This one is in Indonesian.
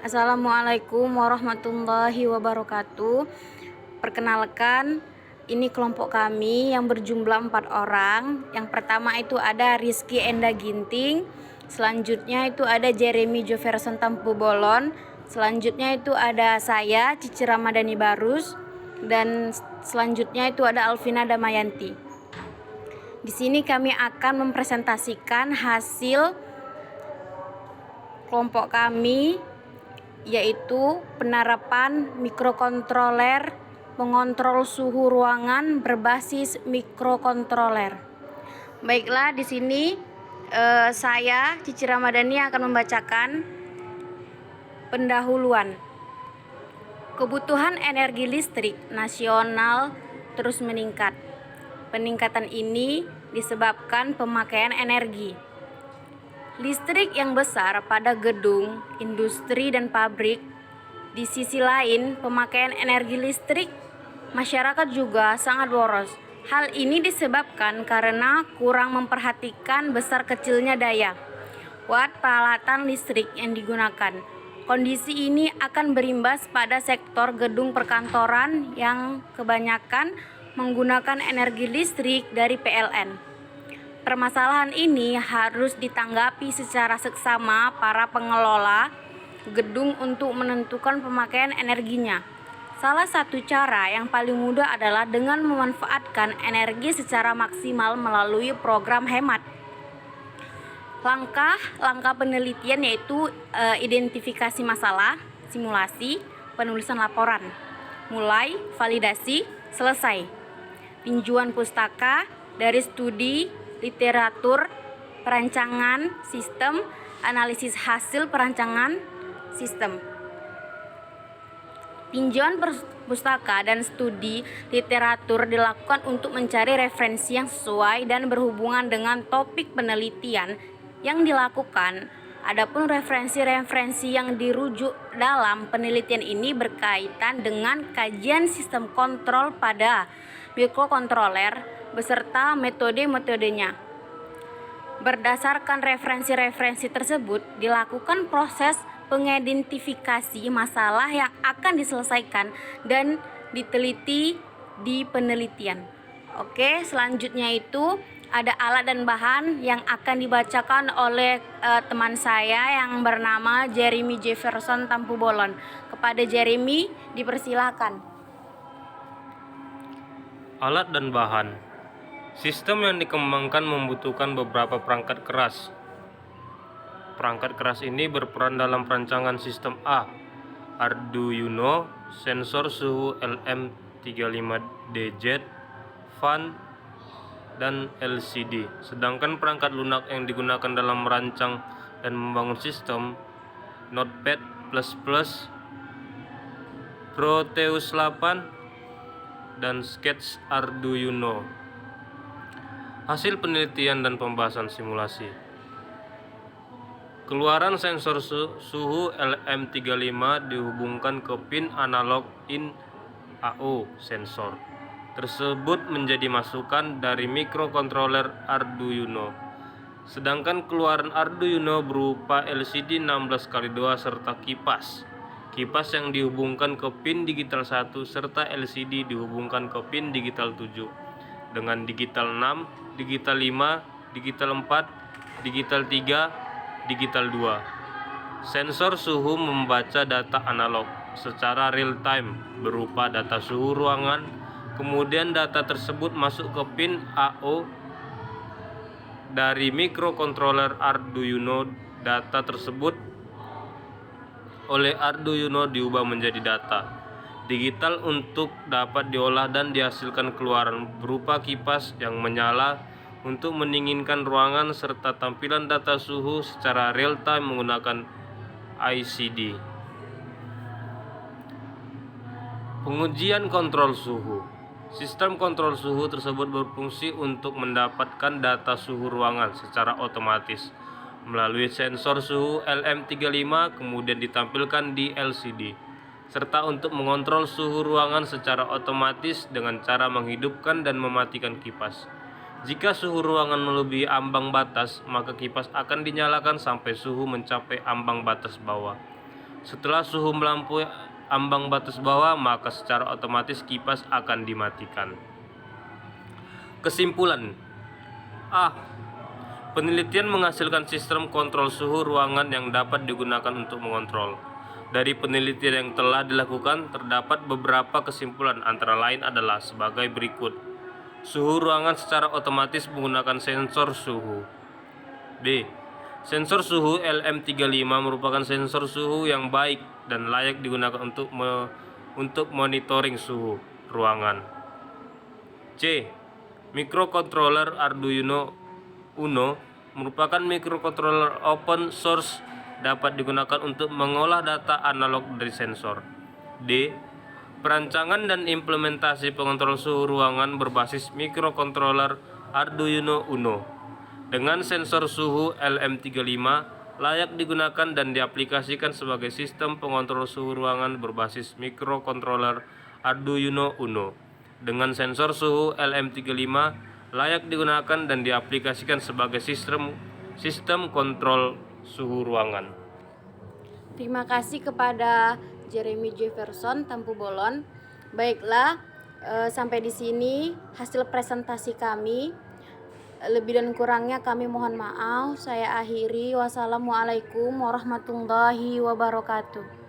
Assalamualaikum warahmatullahi wabarakatuh. Perkenalkan, ini kelompok kami yang berjumlah 4 orang. Yang pertama itu ada Rizky Enda Ginting. Selanjutnya itu ada Jeremy Joverson Tampu Bolon. Selanjutnya itu ada saya, Cici Ramadhani Barus. Dan selanjutnya itu ada Alvina Damayanti. Di sini kami akan mempresentasikan hasil kelompok kami, yaitu penerapan mikrokontroler pengontrol suhu ruangan berbasis mikrokontroler. Baiklah, di sini saya Cici Ramadhani akan membacakan pendahuluan. Kebutuhan energi listrik nasional terus meningkat. Peningkatan ini disebabkan pemakaian energi listrik yang besar pada gedung, industri, dan pabrik. Di sisi lain, pemakaian energi listrik masyarakat juga sangat boros. Hal ini disebabkan karena kurang memperhatikan besar kecilnya daya watt peralatan listrik yang digunakan. Kondisi ini akan berimbas pada sektor gedung perkantoran yang kebanyakan menggunakan energi listrik dari PLN. Permasalahan ini harus ditanggapi secara seksama para pengelola gedung untuk menentukan pemakaian energinya. Salah satu cara yang paling mudah adalah dengan memanfaatkan energi secara maksimal melalui program hemat. Langkah penelitian yaitu identifikasi masalah, simulasi, penulisan laporan, mulai, validasi, selesai. Tinjauan pustaka dari studi literatur, perancangan sistem, analisis hasil perancangan sistem. Tinjauan pustaka dan studi literatur dilakukan untuk mencari referensi yang sesuai dan berhubungan dengan topik penelitian yang dilakukan. Adapun referensi-referensi yang dirujuk dalam penelitian ini berkaitan dengan kajian sistem kontrol pada mikrokontroler beserta metode-metodenya. Berdasarkan referensi-referensi tersebut, dilakukan proses pengidentifikasi masalah yang akan diselesaikan dan diteliti di penelitian. Oke, selanjutnya itu ada alat dan bahan yang akan dibacakan oleh teman saya yang bernama Jeremy Jefferson Tampu Bolon. Kepada Jeremy, dipersilakan. Alat dan bahan. Sistem yang dikembangkan membutuhkan beberapa perangkat keras. Perangkat keras ini berperan dalam perancangan sistem A, Arduino, sensor suhu LM35DZ, fan, dan LCD. Sedangkan perangkat lunak yang digunakan dalam merancang dan membangun sistem Notepad++, Proteus 8, dan Sketch Arduino. Hasil penelitian dan pembahasan simulasi. Keluaran sensor suhu LM35 dihubungkan ke pin analog in AO sensor tersebut menjadi masukan dari mikrokontroler Arduino. Sedangkan keluaran Arduino berupa LCD 16x2 serta kipas. Kipas yang dihubungkan ke pin digital 1 serta LCD dihubungkan ke pin digital 7 dengan digital 6, digital 5, digital 4, digital 3, digital 2. Sensor suhu membaca data analog secara real time berupa data suhu ruangan, kemudian data tersebut masuk ke pin AO dari mikrokontroler Arduino. Data tersebut oleh Arduino diubah menjadi data digital untuk dapat diolah dan dihasilkan keluaran berupa kipas yang menyala untuk mendinginkan ruangan serta tampilan data suhu secara real time menggunakan ICD. Pengujian kontrol suhu. Sistem kontrol suhu tersebut berfungsi untuk mendapatkan data suhu ruangan secara otomatis melalui sensor suhu LM35 kemudian ditampilkan di LCD, serta untuk mengontrol suhu ruangan secara otomatis dengan cara menghidupkan dan mematikan kipas. Jika suhu ruangan melebihi ambang batas, maka kipas akan dinyalakan sampai suhu mencapai ambang batas bawah. Setelah suhu melampaui ambang batas bawah, maka secara otomatis kipas akan dimatikan. Kesimpulan: A. Penelitian menghasilkan sistem kontrol suhu ruangan yang dapat digunakan untuk mengontrol. Dari penelitian yang telah dilakukan, terdapat beberapa kesimpulan, antara lain adalah sebagai berikut. Suhu ruangan secara otomatis menggunakan sensor suhu. B. Sensor suhu LM35 merupakan sensor suhu yang baik dan layak digunakan untuk monitoring suhu ruangan. C. Microcontroller Arduino Uno merupakan microcontroller open source, dapat digunakan untuk mengolah data analog dari sensor. D. Perancangan dan implementasi pengontrol suhu ruangan berbasis microcontroller Arduino Uno dengan sensor suhu LM35 layak digunakan dan diaplikasikan sebagai sistem pengontrol suhu ruangan berbasis microcontroller Arduino Uno dengan sensor suhu LM35 layak digunakan dan diaplikasikan sebagai sistem kontrol suhu ruangan. Terima kasih kepada Jeremy Jefferson Tampu Bolon. Baiklah, sampai di sini hasil presentasi kami. Lebih dan kurangnya kami mohon maaf. Saya akhiri. Wassalamualaikum warahmatullahi wabarakatuh.